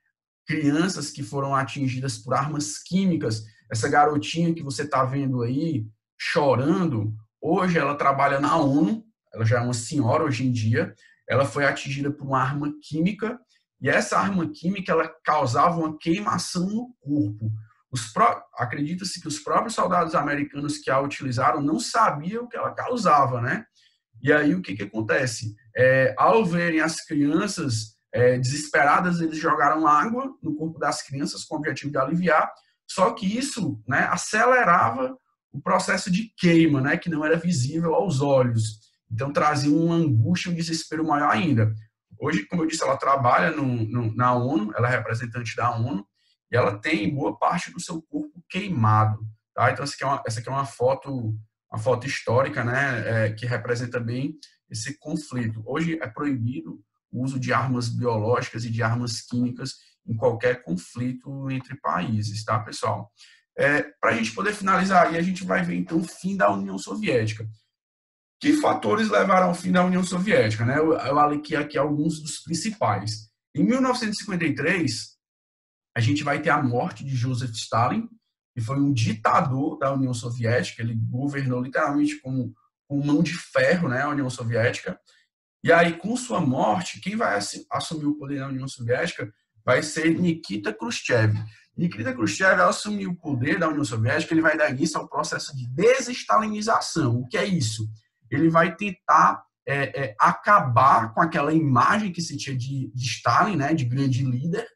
Crianças que foram atingidas por armas químicas. Essa garotinha que você está vendo aí, chorando, hoje ela trabalha na ONU, ela já é uma senhora hoje em dia, ela foi atingida por uma arma química, e essa arma química, ela causava uma queimação no corpo. Acredita-se que os próprios soldados americanos que a utilizaram não sabiam o que ela causava, né? E aí o que acontece? Ao verem as crianças desesperadas, eles jogaram água no corpo das crianças com o objetivo de aliviar, só que isso, né, acelerava o processo de queima, né, que não era visível aos olhos. Então trazia uma angústia, um desespero maior ainda. Hoje, como eu disse, ela trabalha na ONU, ela é representante da ONU, e ela tem boa parte do seu corpo queimado. Tá? Então, essa aqui é uma foto histórica, né, que representa bem esse conflito. Hoje é proibido o uso de armas biológicas e de armas químicas em qualquer conflito entre países, tá, pessoal? Para a gente poder finalizar, aí a gente vai ver, então, o fim da União Soviética. Que fatores levaram ao fim da União Soviética? Né? Eu alequei aqui alguns dos principais. Em 1953, a gente vai ter a morte de Joseph Stalin, que foi um ditador da União Soviética, ele governou literalmente com mão de ferro, né, a União Soviética. E aí, com sua morte, quem vai assumir o poder na União Soviética vai ser Nikita Khrushchev. Nikita Khrushchev, ao assumir o poder da União Soviética, ele vai dar início ao processo de desestalinização. O que é isso? Ele vai tentar acabar com aquela imagem que se tinha de Stalin, né, de grande líder,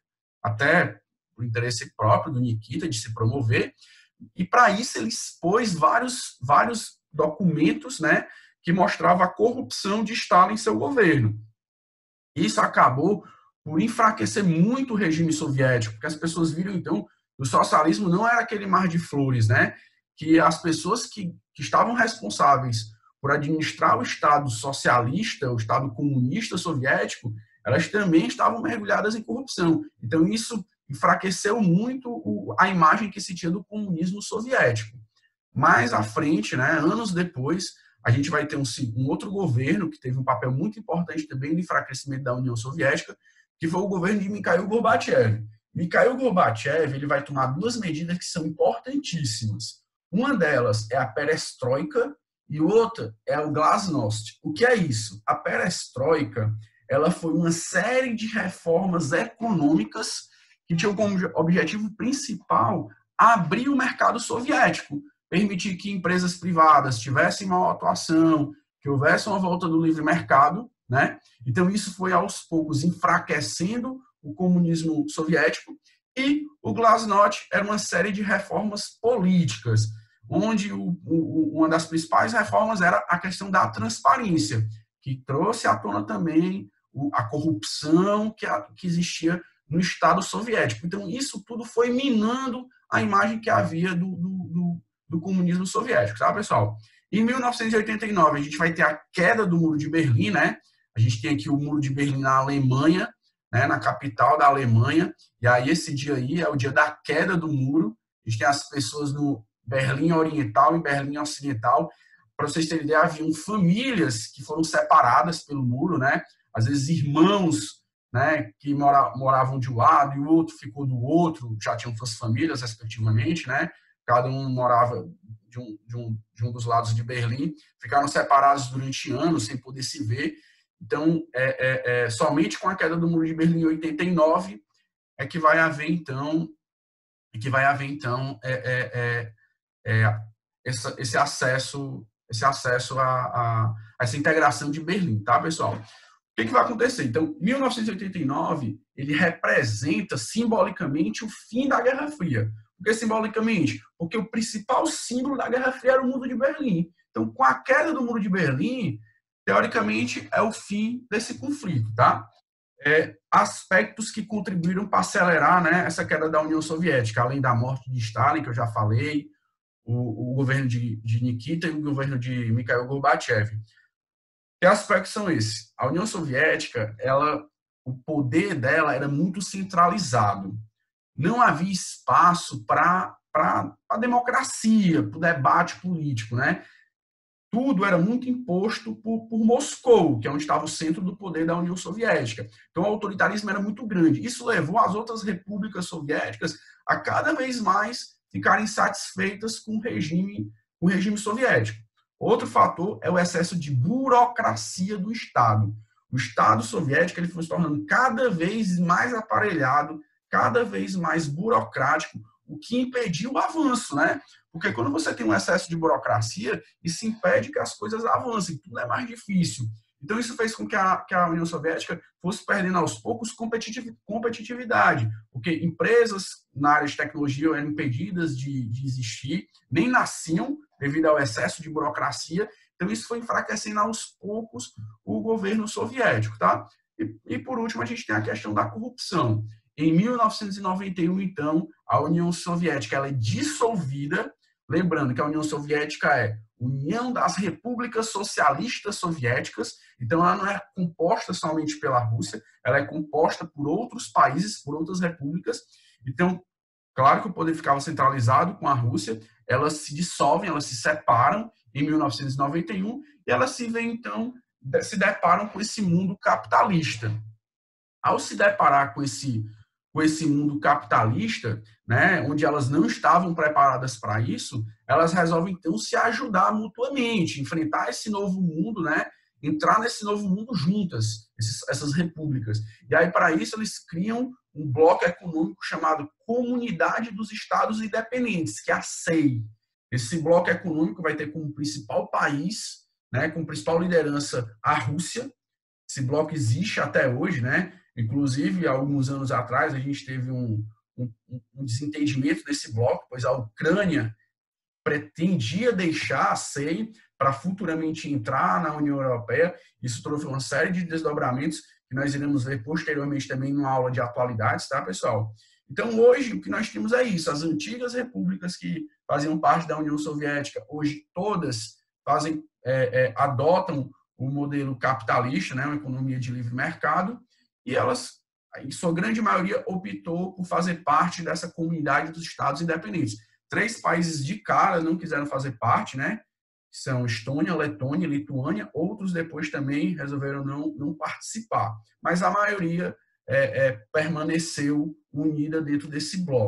até por interesse próprio do Nikita de se promover, e para isso ele expôs vários documentos, né, que mostravam a corrupção de Stalin em seu governo. Isso acabou por enfraquecer muito o regime soviético, porque as pessoas viram, então, que o socialismo não era aquele mar de flores, né, que as pessoas que estavam responsáveis por administrar o Estado socialista, o Estado comunista soviético, elas também estavam mergulhadas em corrupção. Então, isso enfraqueceu muito a imagem que se tinha do comunismo soviético. Mais à frente, né, anos depois, a gente vai ter um outro governo que teve um papel muito importante também no enfraquecimento da União Soviética, que foi o governo de Mikhail Gorbachev. Mikhail Gorbachev ele vai tomar duas medidas que são importantíssimas. Uma delas é a perestroika e outra é o glasnost. O que é isso? A perestroika ela foi uma série de reformas econômicas que tinham como objetivo principal abrir o mercado soviético, permitir que empresas privadas tivessem maior atuação, que houvesse uma volta do livre mercado, né? Então isso foi aos poucos enfraquecendo o comunismo soviético, e o glasnost era uma série de reformas políticas, onde uma das principais reformas era a questão da transparência, que trouxe à tona também a corrupção que existia no Estado soviético. Então, isso tudo foi minando a imagem que havia do comunismo soviético, tá, pessoal? Em 1989, a gente vai ter a queda do Muro de Berlim, né? A gente tem aqui o Muro de Berlim na Alemanha, né, na capital da Alemanha, e aí esse dia aí é o dia da queda do muro. A gente tem as pessoas no Berlim Oriental e Berlim Ocidental. Para vocês terem ideia, haviam famílias que foram separadas pelo muro, né? Às vezes irmãos, né, que moravam de um lado e o outro ficou do outro, já tinham suas famílias respectivamente, né? Cada um morava de um dos lados de Berlim, ficaram separados durante anos sem poder se ver. Então, somente com a queda do Muro de Berlim em 89 é que vai haver então esse acesso a essa integração de Berlim, tá, pessoal? O que vai acontecer? Então, 1989 ele representa simbolicamente o fim da Guerra Fria. Por que simbolicamente? Porque o principal símbolo da Guerra Fria era o Muro de Berlim. Então, com a queda do Muro de Berlim, teoricamente, é o fim desse conflito, tá? Aspectos que contribuíram para acelerar, né, essa queda da União Soviética, além da morte de Stalin, que eu já falei, o governo de Nikita e o governo de Mikhail Gorbachev. Que aspectos são esses? A União Soviética, o poder dela era muito centralizado. Não havia espaço para a democracia, para o debate político, né? Tudo era muito imposto por Moscou, que é onde estava o centro do poder da União Soviética. Então, o autoritarismo era muito grande. Isso levou as outras repúblicas soviéticas a cada vez mais ficarem satisfeitas com o regime soviético. Outro fator é o excesso de burocracia do Estado. O Estado soviético ele foi se tornando cada vez mais aparelhado, cada vez mais burocrático, o que impediu o avanço, né? Porque quando você tem um excesso de burocracia, isso impede que as coisas avancem, tudo é mais difícil. Então, isso fez com que a União Soviética fosse perdendo aos poucos competitividade, porque empresas na área de tecnologia eram impedidas de existir, nem nasciam devido ao excesso de burocracia. Então, isso foi enfraquecendo aos poucos o governo soviético, tá? E por último, a gente tem a questão da corrupção. Em 1991, então, a União Soviética ela é dissolvida. Lembrando que a União Soviética é União das Repúblicas Socialistas Soviéticas, então ela não é composta somente pela Rússia, ela é composta por outros países, por outras repúblicas. Então, claro que o poder ficava centralizado com a Rússia, elas se dissolvem, elas se separam em 1991 e elas se deparam com esse mundo capitalista. Ao se deparar com esse mundo capitalista, né, onde elas não estavam preparadas para isso, elas resolvem, então, se ajudar mutuamente, enfrentar esse novo mundo, né, entrar nesse novo mundo juntas. essas repúblicas. E aí, para isso, eles criam um bloco econômico chamado Comunidade dos Estados Independentes, que é a CEI. Esse bloco econômico vai ter como principal país, né, com principal liderança, a Rússia. Esse bloco existe até hoje, né? Inclusive, há alguns anos atrás, a gente teve um desentendimento desse bloco, pois a Ucrânia pretendia deixar a CEI para futuramente entrar na União Europeia. Isso trouxe uma série de desdobramentos que nós iremos ver posteriormente também numa aula de atualidades, tá, pessoal? Então, hoje, o que nós temos é isso. As antigas repúblicas que faziam parte da União Soviética, hoje todas adotam o modelo capitalista, né, uma economia de livre mercado, e elas, em sua grande maioria, optou por fazer parte dessa comunidade dos Estados independentes. 3 países de cara não quiseram fazer parte, né? São Estônia, Letônia, Lituânia. Outros depois também resolveram não participar. Mas a maioria permaneceu unida dentro desse bloco.